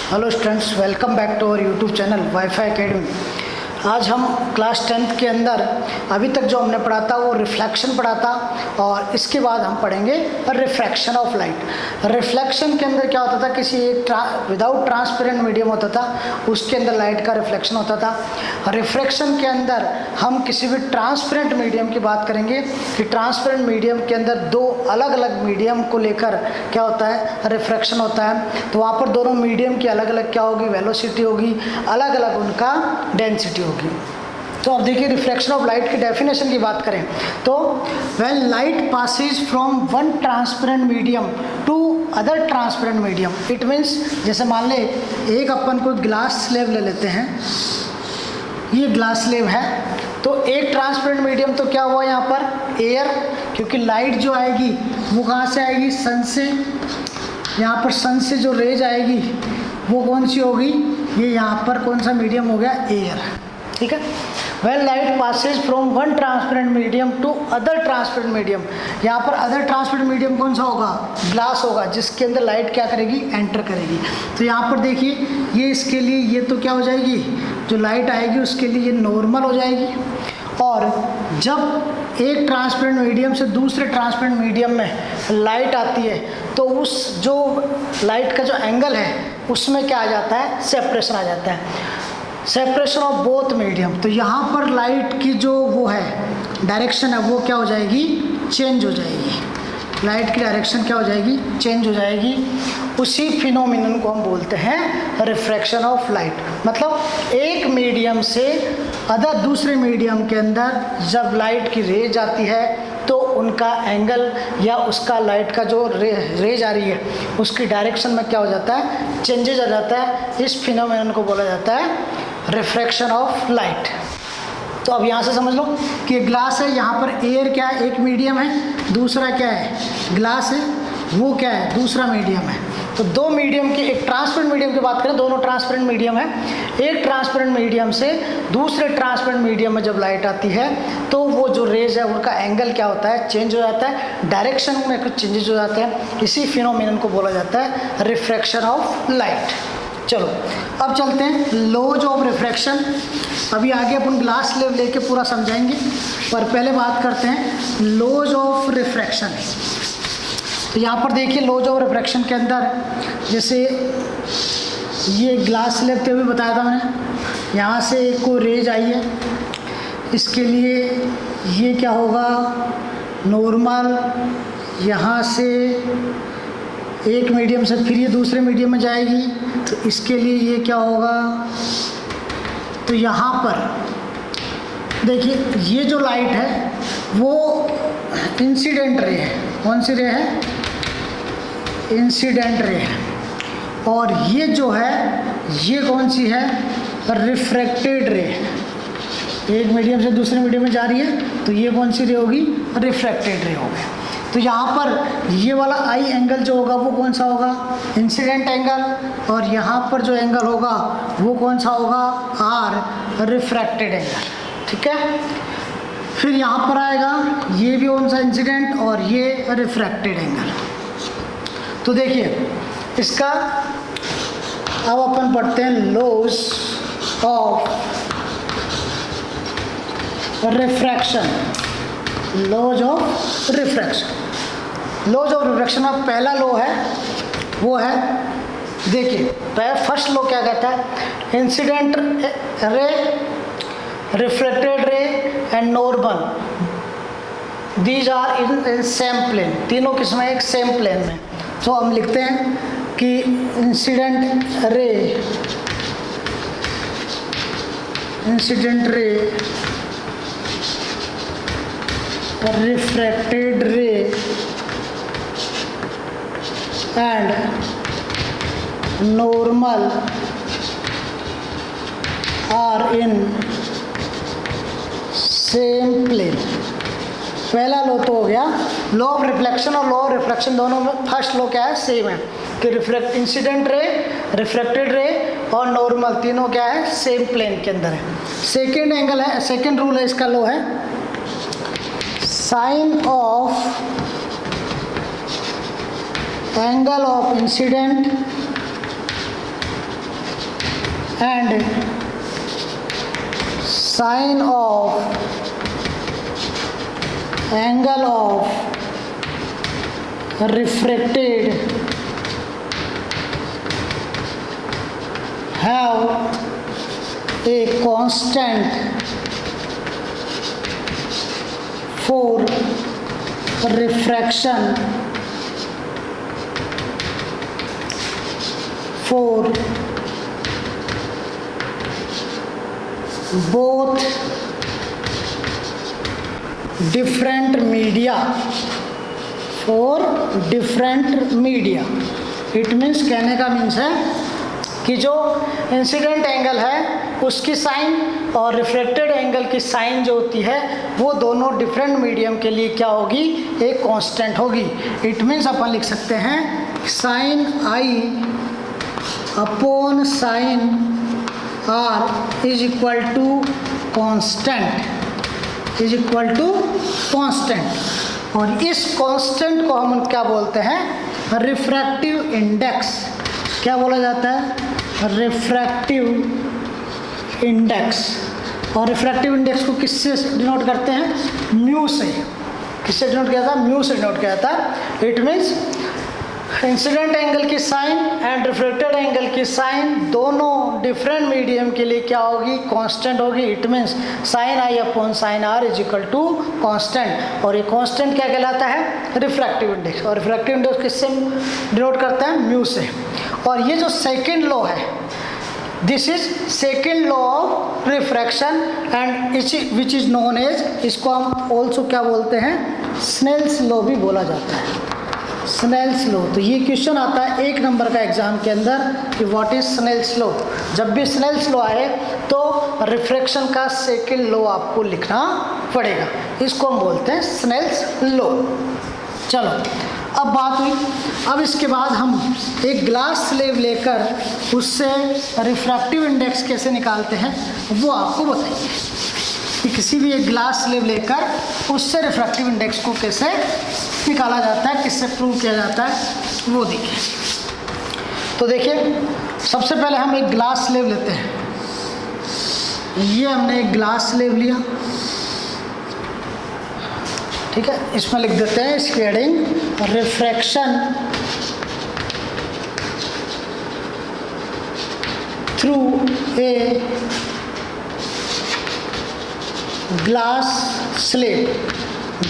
Hello students, welcome back to our YouTube channel WiFi academy. आज हम class 10th के अंदर अभी तक जो हमने पढ़ा था वो रिफ्लेक्शन पढ़ा था और इसके बाद हम पढ़ेंगे रिफ्रैक्शन ऑफ लाइट। रिफ्लेक्शन के अंदर क्या होता था, किसी एक विदाउट ट्रांसपेरेंट मीडियम होता था, उसके अंदर लाइट का रिफ्लेक्शन होता था। रिफ्रैक्शन के अंदर हम किसी भी ट्रांसपेरेंट मीडियम की बात करेंगे कि ट्रांसपेरेंट मीडियम के अंदर दो अलग अलग मीडियम को लेकर क्या होता है, रिफ्रैक्शन होता है। तो वहाँ पर दोनों मीडियम की अलग अलग क्या होगी, वेलोसिटी होगी, अलग अलग उनका डेंसिटी होगी। तो अब देखिए, रिफ्लेक्शन ऑफ लाइट की डेफिनेशन की बात करें तो when light passes from one transparent medium to other transparent medium, it means जैसे मान ले एक अपन को ग्लास स्लेब ले लेते हैं, ये ग्लास स्लेब है, तो एक ट्रांसपेरेंट मीडियम तो क्या हुआ यहाँ पर, एयर, क्योंकि लाइट जो आएगी वो कहाँ से आएगी, सन से। यहाँ पर सन से जो रेज आएगी वो कौन सी होगी, ये यहाँ पर कौन सा मीडियम हो गया, एयर। ठीक है। When light passes from one transparent medium to other transparent medium, यहाँ पर अदर ट्रांसपेरेंट मीडियम कौन सा होगा, ग्लास होगा, जिसके अंदर लाइट क्या करेगी, एंटर करेगी। तो यहाँ पर देखिए, ये इसके लिए ये तो क्या हो जाएगी, जो लाइट आएगी उसके लिए ये नॉर्मल हो जाएगी। और जब एक ट्रांसपेरेंट मीडियम से दूसरे ट्रांसपेरेंट मीडियम में लाइट आती है तो उस जो लाइट का जो एंगल है उसमें क्या आ जाता है, सेपरेशन आ जाता है, सेपरेशन ऑफ बोथ मीडियम। तो यहाँ पर लाइट की जो वो है डायरेक्शन है वो क्या हो जाएगी, चेंज हो जाएगी। लाइट की डायरेक्शन क्या हो जाएगी, चेंज हो जाएगी। उसी फिनोमिनन को हम बोलते हैं रिफ्रैक्शन ऑफ लाइट। मतलब एक मीडियम से अदर दूसरे मीडियम के अंदर जब लाइट की रेज आती है तो उनका एंगल या उसका लाइट का जो रेज आ रही है उसकी डायरेक्शन में क्या हो जाता है, चेंजेज आ जाता है। इस फिनोमिनन को बोला जाता है रिफ्रैक्शन ऑफ लाइट। तो अब यहाँ से समझ लो कि ग्लास है, यहाँ पर एयर क्या है, एक मीडियम है, दूसरा क्या है, ग्लास है, वो क्या है, दूसरा मीडियम है। तो दो मीडियम की, एक ट्रांसपेरेंट मीडियम की बात करें, दोनों ट्रांसपेरेंट मीडियम है। एक ट्रांसपेरेंट मीडियम से दूसरे ट्रांसपेरेंट मीडियम में जब लाइट आती है तो वो जो रेज है उनका एंगल क्या होता है, चेंज हो जाता है, डायरेक्शन में कुछ चेंजेस हो जाते हैं। इसी फिनोमिनन को बोला जाता है रिफ्रैक्शन ऑफ लाइट। चलो अब चलते हैं लॉज ऑफ रिफ्रैक्शन। अभी आगे अपन ग्लास स्लेब लेके पूरा समझाएंगे, पर पहले बात करते हैं लॉज ऑफ रिफ्रैक्शन। तो यहाँ पर देखिए लॉज ऑफ रिफ्रैक्शन के अंदर, जैसे ये ग्लास स्लेब थे, अभी बताया था मैंने, यहाँ से एक को रेज आई है, इसके लिए ये क्या होगा, नॉर्मल, यहाँ से एक मीडियम से फिर ये दूसरे मीडियम में जाएगी तो इसके लिए ये क्या होगा। तो यहाँ पर देखिए, ये जो लाइट है वो इंसिडेंट रे है, कौन सी रे है, इंसिडेंट रे है। और ये जो है ये कौन सी है, रिफ्रैक्टेड रे। एक मीडियम से दूसरे मीडियम में जा रही है तो ये कौन सी रे होगी, रिफ्रैक्टेड रे होगी। तो यहाँ पर ये वाला आई एंगल जो होगा वो कौन सा होगा, इंसिडेंट एंगल, और यहाँ पर जो एंगल होगा वो कौन सा होगा, आर, रिफ्रैक्टेड एंगल। ठीक है। फिर यहाँ पर आएगा ये भी कौन सा, इंसिडेंट, और ये रिफ्रैक्टेड एंगल। तो देखिए इसका अब अपन पढ़ते हैं laws of refraction. Laws of refraction, laws of refraction का पहला लॉ है वो है, देखिए फर्स्ट लॉ क्या कहता है, incident ray, reflected ray and normal, these are in same plane, तीनों किस्में एक सेम प्लेन में। तो हम लिखते हैं कि incident ray, incident ray, refracted ray and normal are in same plane. पहला लॉ तो हो गया लॉ ऑफ रिफ्लेक्शन, और लॉ ऑफ रिफ्लेक्शन दोनों में फर्स्ट लॉ क्या है, सेम है कि इंसिडेंट रे, रिफ्रैक्टेड रे और नॉर्मल तीनों क्या है, सेम प्लेन के अंदर है। सेकेंड एंगल है, सेकेंड रूल है इसका, लॉ है sine of angle of incident and sine of angle of refracted have a constant for refraction for both different media, for different media. It means, कहने का means है कि जो incident angle है उसकी साइन और रिफ्लेक्टेड एंगल की sign जो होती है वो दोनों डिफरेंट मीडियम के लिए क्या होगी, एक कांस्टेंट होगी. इट मीन्स अपन लिख सकते हैं sine i upon sine r is equal to constant, is equal to constant. और इस कांस्टेंट को हम क्या बोलते हैं, रिफ्रैक्टिव इंडेक्स. क्या बोला जाता है, रिफ्रैक्टिव इंडेक्स. और रिफ्रैक्टिव इंडेक्स को किससे डिनोट करते हैं, म्यू से. किससे डिनोट किया था, म्यू से डिनोट किया था. इट मीन्स इंसिडेंट एंगल की साइन एंड रिफ्लेक्टेड एंगल की साइन दोनों डिफरेंट मीडियम के लिए क्या होगी, कांस्टेंट होगी. It means sine i upon sine r is equal to constant. और ये कांस्टेंट क्या कहलाता है, रिफ्रैक्टिव इंडेक्स. और रिफ्रैक्टिव इंडेक्स किससे डिनोट करता है, म्यू से. और ये जो सेकेंड लॉ है, this is second law of refraction and which is known as, इसको हम ऑल्सो क्या बोलते हैं, स्नेल्स लॉ भी बोला जाता है, स्नेल्स लॉ. तो ये क्वेश्चन आता है 1 नंबर का एग्जाम के अंदर कि व्हाट इज स्नेल्स लॉ. जब भी स्नेल्स लॉ आए तो रिफ्रैक्शन का सेकेंड लॉ आपको लिखना पड़ेगा. इसको हम बोलते हैं स्नेल्स लॉ. चलो अब बात हुई. अब इसके बाद हम एक ग्लास स्लेब लेकर उससे रिफ्रैक्टिव इंडेक्स कैसे निकालते हैं वो आपको बताइए कि किसी भी एक ग्लास स्लेब लेकर उससे रिफ्रैक्टिव इंडेक्स को कैसे निकाला जाता है, किससे प्रूव किया जाता है वो देखिए. तो देखिए सबसे पहले हम एक ग्लास स्लेब लेते हैं. ये हमने एक ग्लास स्लेब लिया, ठीक है. इसमें लिख देते हैं स्केडिंग refraction through a glass slab.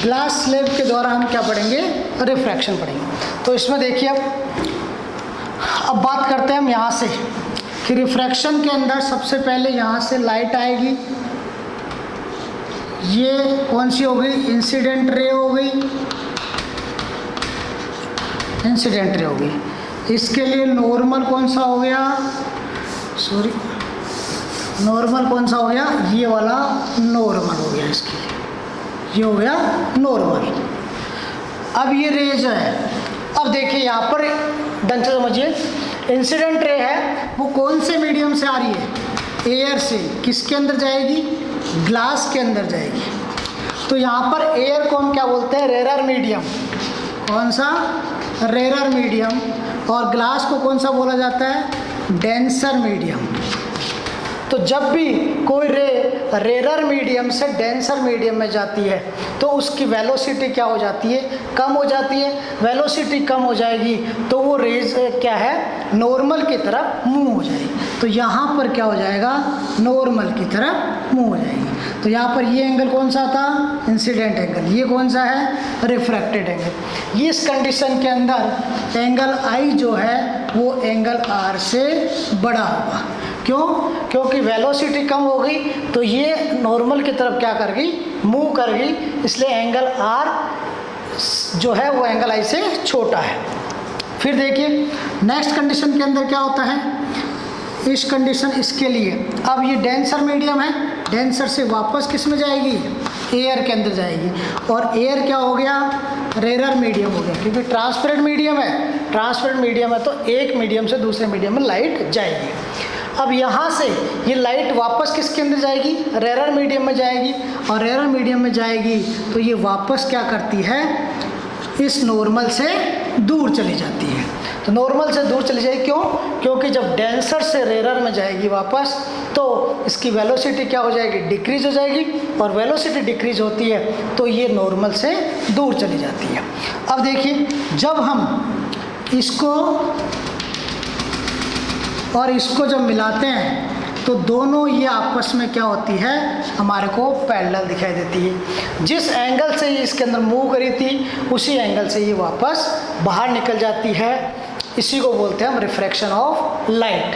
Glass slab के द्वारा हम क्या पढ़ेंगे, रिफ्रैक्शन पढ़ेंगे. तो इसमें देखिए अब बात करते हैं हम यहाँ से कि रिफ्रैक्शन के अंदर सबसे पहले यहाँ से लाइट आएगी. ये कौन सी हो गई, इंसिडेंट रे हो गई, इंसिडेंट रे हो गई. इसके लिए नॉर्मल कौन सा हो गया, सॉरी नॉर्मल कौन सा हो गया, ये वाला नॉर्मल हो गया. इसके लिए ये हो गया नॉर्मल. अब ये रेज है. अब देखिए यहाँ पर ढंग से समझिए, इंसिडेंट रे है वो कौन से मीडियम से आ रही है, एयर से. किसके अंदर जाएगी, ग्लास के अंदर जाएगी. तो यहाँ पर एयर को हम क्या बोलते हैं, रेरर मीडियम. कौन सा, रेरर मीडियम. और ग्लास को कौन सा बोला जाता है, डेंसर मीडियम. तो जब भी कोई रे रेरर मीडियम से डेंसर मीडियम में जाती है तो उसकी वेलोसिटी क्या हो जाती है, कम हो जाती है. वेलोसिटी कम हो जाएगी तो वो रेज क्या है, नॉर्मल की तरफ मूव हो जाएगी. तो यहाँ पर क्या हो जाएगा, नॉर्मल की तरफ मूव हो जाएगी. तो यहाँ पर ये एंगल कौन सा था, इंसिडेंट एंगल. ये कौन सा है, रिफ्रैक्टेड एंगल. इस कंडीशन के अंदर एंगल आई जो है वो एंगल आर से बड़ा होगा. क्यों, क्योंकि वेलोसिटी कम हो गई तो ये नॉर्मल की तरफ क्या कर गई, मूव कर गई. इसलिए एंगल आर जो है वो एंगल आई से छोटा है. फिर देखिए नेक्स्ट कंडीशन के अंदर क्या होता है, इस कंडीशन इसके लिए अब ये डेंसर मीडियम है, डेंसर से वापस किस में जाएगी, एयर के अंदर जाएगी. और एयर क्या हो गया, रेरर मीडियम हो गया. क्योंकि ट्रांसपेरेंट मीडियम है, ट्रांसपेरेंट मीडियम है तो एक मीडियम से दूसरे मीडियम में लाइट जाएगी. अब यहाँ से ये लाइट वापस किसके अंदर जाएगी, रेरर मीडियम में जाएगी. और रेरर मीडियम में जाएगी तो ये वापस क्या करती है, इस नॉर्मल से दूर चली जाती है. तो नॉर्मल से दूर चली जाएगी। क्यों? क्योंकि जब डेंसर से रेयर में जाएगी वापस तो इसकी वेलोसिटी क्या हो जाएगी? डिक्रीज हो जाएगी, और वेलोसिटी डिक्रीज होती है तो ये नॉर्मल से दूर चली जाती है। अब देखिए, जब हम इसको और इसको जब मिलाते हैं तो दोनों ये आपस में क्या होती है? हमारे को पैरेलल दिखाई देती है। जिस एंगल से ये इसके अंदर मूव करी थी उसी एंगल से ये वापस बाहर निकल जाती है। इसी को बोलते हैं हम रिफ्रैक्शन ऑफ लाइट।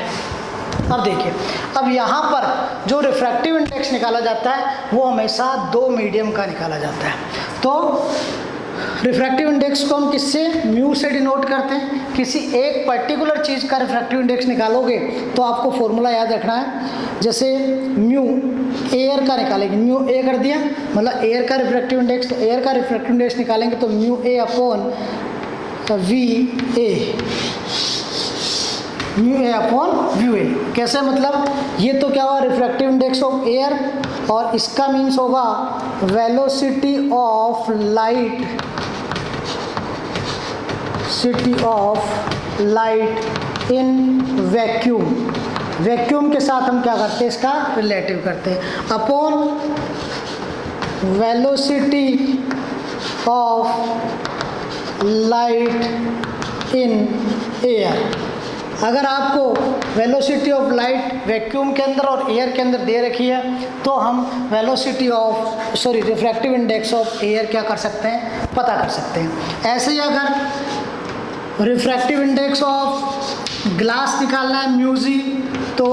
अब देखिए, अब यहाँ पर जो रिफ्रैक्टिव इंडेक्स निकाला जाता है वो हमेशा दो मीडियम का निकाला जाता है। तो रिफ्रैक्टिव इंडेक्स को हम किससे? म्यू से डिनोट करते हैं। किसी एक पर्टिकुलर चीज़ का रिफ्रैक्टिव इंडेक्स निकालोगे तो आपको फॉर्मूला याद रखना है। जैसे म्यू एयर का निकालेंगे, म्यू ए कर दिया, मतलब एयर का रिफ्रैक्टिव इंडेक्स, तो एयर का रिफ्रैक्टिव इंडेक्स निकालेंगे तो mu a upon v a, mu a upon v a. कैसे? मतलब ये तो क्या हुआ? रिफ्रैक्टिव इंडेक्स ऑफ एयर, और इसका मीन्स होगा velocity of light, city of light in vacuum. Vacuum के साथ हम क्या करते हैं? इसका रिलेटिव करते हैं, upon velocity of light in air. अगर आपको वेलोसिटी ऑफ लाइट वैक्यूम के अंदर और एयर के अंदर दे रखी है तो हम velocity of refractive index of air क्या कर सकते हैं? पता कर सकते हैं। ऐसे ही अगर रिफ्रैक्टिव इंडेक्स ऑफ ग्लास निकालना है म्यूजी, तो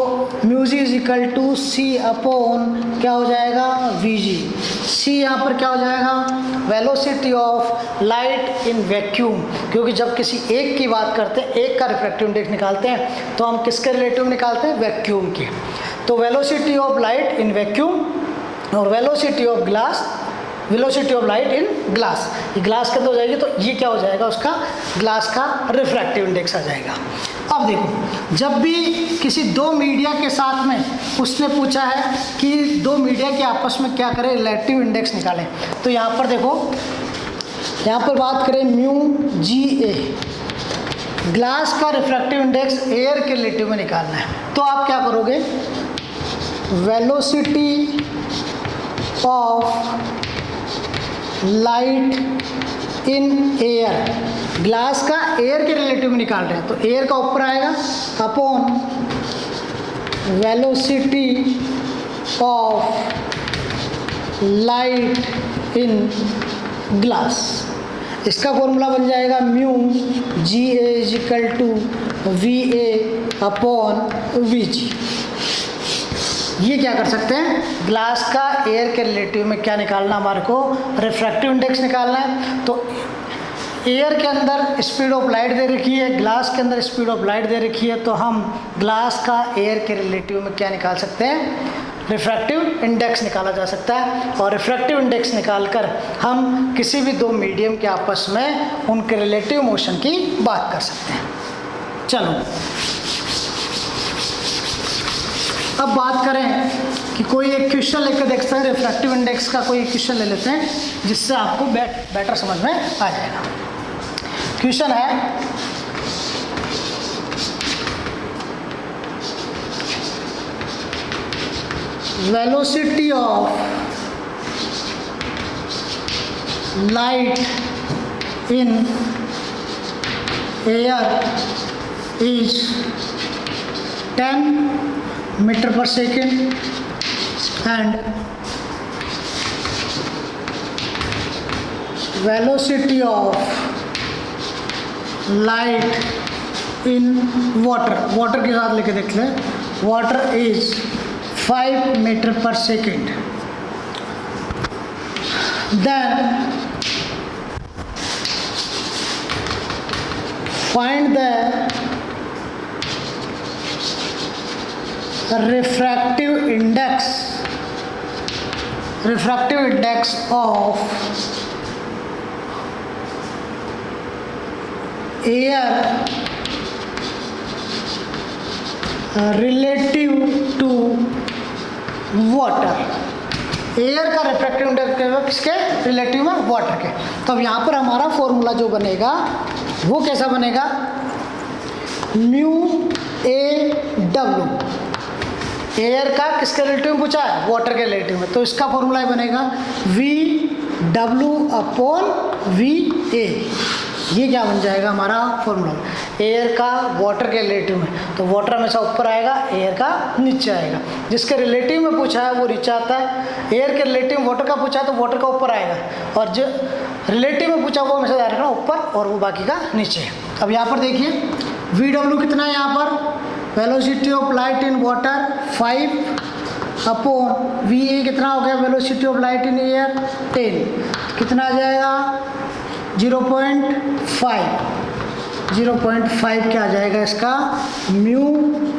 mu g is equal to c upon क्या हो जाएगा? वी जी। सी यहाँ पर क्या हो जाएगा? Velocity of light in vacuum, क्योंकि जब किसी एक की बात करते हैं, एक का रिफ्रैक्टिव इंडेक्स निकालते हैं तो हम किसके रिलेटिव निकालते हैं? वैक्यूम के। तो velocity of light in vacuum और velocity of glass, velocity of light in glass, ये ग्लास के अंदर हो जाएगी तो ये क्या हो जाएगा? उसका ग्लास का रिफ्रैक्टिव इंडेक्स आ जाएगा। अब देखो, जब भी किसी दो मीडिया के साथ में उसने पूछा है कि दो मीडिया के आपस में क्या करें? रिलेटिव इंडेक्स निकालें, तो यहाँ पर देखो, यहाँ पर बात करें म्यू जी ए, ग्लास का रिफ्रैक्टिव इंडेक्स एयर के रिलेटिव में निकालना है, तो आप क्या करोगे? Velocity of light in air, glass का एयर के रिलेटिव में निकाल रहे हैं तो एयर का ऊपर आएगा, upon velocity of light in glass. इसका फॉर्मूला बन जाएगा mu g a is equal to v a upon v g. ये क्या कर सकते हैं? ग्लास का एयर के रिलेटिव में क्या निकालना? हमारे को रिफ्रैक्टिव इंडेक्स निकालना है। तो एयर के अंदर स्पीड ऑफ लाइट दे रखी है, ग्लास के अंदर स्पीड ऑफ लाइट दे रखी है, तो हम ग्लास का एयर के रिलेटिव में क्या निकाल सकते हैं? रिफ्रैक्टिव इंडेक्स निकाला जा सकता है। और रिफ्रैक्टिव इंडेक्स निकालकर हम किसी भी दो मीडियम के आपस में उनके रिलेटिव मोशन की बात कर सकते हैं। चलो, अब बात करें कि कोई एक क्वेश्चन लेकर देखते हैं, रिफ्रैक्टिव इंडेक्स का कोई क्वेश्चन ले लेते हैं जिससे आपको बेटर समझ में आ जाएगा। क्वेश्चन है, velocity of light in air is 10 meter per second and velocity of light in water, water के साथ लेके देख लें, water is 5 meter per second. Then find the refractive index of air relative to water। Air का refractive index किसके relative में? Water के। तो अब यहाँ पर हमारा फॉर्मूला जो बनेगा वो कैसा बनेगा? म्यू ए डब्ल्यू, एयर का किसके रिलेटिव में पूछा है, वाटर के रिलेटिव में, तो इसका फॉर्मूला बनेगा वी डब्ल्यू अपॉन वी ए। ये क्या बन जाएगा हमारा फॉर्मूला, एयर का वाटर के रिलेटिव में, तो वाटर हमेशा ऊपर आएगा, एयर का नीचे आएगा। जिसके रिलेटिव में पूछा है वो नीचे आता है, एयर के रिलेटिव में वाटर का पूछा है तो वाटर का ऊपर आएगा, और जो रिलेटिव में पूछा वो हमेशा ध्यान रखना ऊपर और वो बाकी का नीचे है। अब यहाँ पर देखिए वी डब्ल्यू कितना है, यहाँ पर velocity of light in water 5 upon v a कितना हो गया, velocity of light in air 10, कितना आ जाएगा 0.5 क्या आ जाएगा इसका, म्यू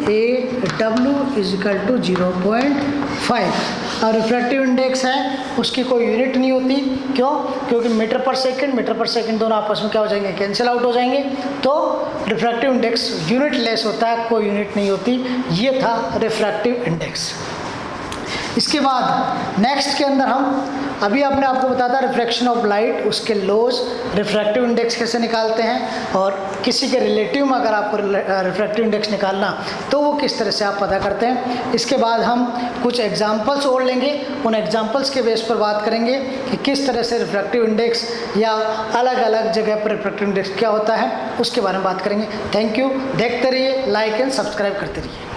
ए डब्ल्यू इज इक्वल टू 0.5। और रिफ्रैक्टिव इंडेक्स है उसकी कोई यूनिट नहीं होती, क्यों, क्योंकि मीटर पर सेकंड दोनों आपस में क्या हो जाएंगे, कैंसिल आउट हो जाएंगे, तो रिफ्रैक्टिव इंडेक्स यूनिट लेस होता है, कोई यूनिट नहीं होती। ये था रिफ्रैक्टिव इंडेक्स। इसके बाद नेक्स्ट के अंदर हम अभी आपने आपको बताया रिफ्रैक्शन ऑफ लाइट, उसके लॉज, रिफ्रैक्टिव इंडेक्स कैसे निकालते हैं, और किसी के रिलेटिव में अगर आपको रिफ्रैक्टिव इंडेक्स निकालना तो वो किस तरह से आप पता करते हैं। इसके बाद हम कुछ एग्जांपल्स और लेंगे, उन एग्जांपल्स के बेस पर बात करेंगे कि किस तरह से रिफ्रैक्टिव इंडेक्स या अलग अलग जगह पर रिफ्रैक्टिव इंडेक्स क्या होता है, उसके बारे में बात करेंगे। थैंक यू, देखते रहिए, लाइक एंड सब्सक्राइब करते रहिए।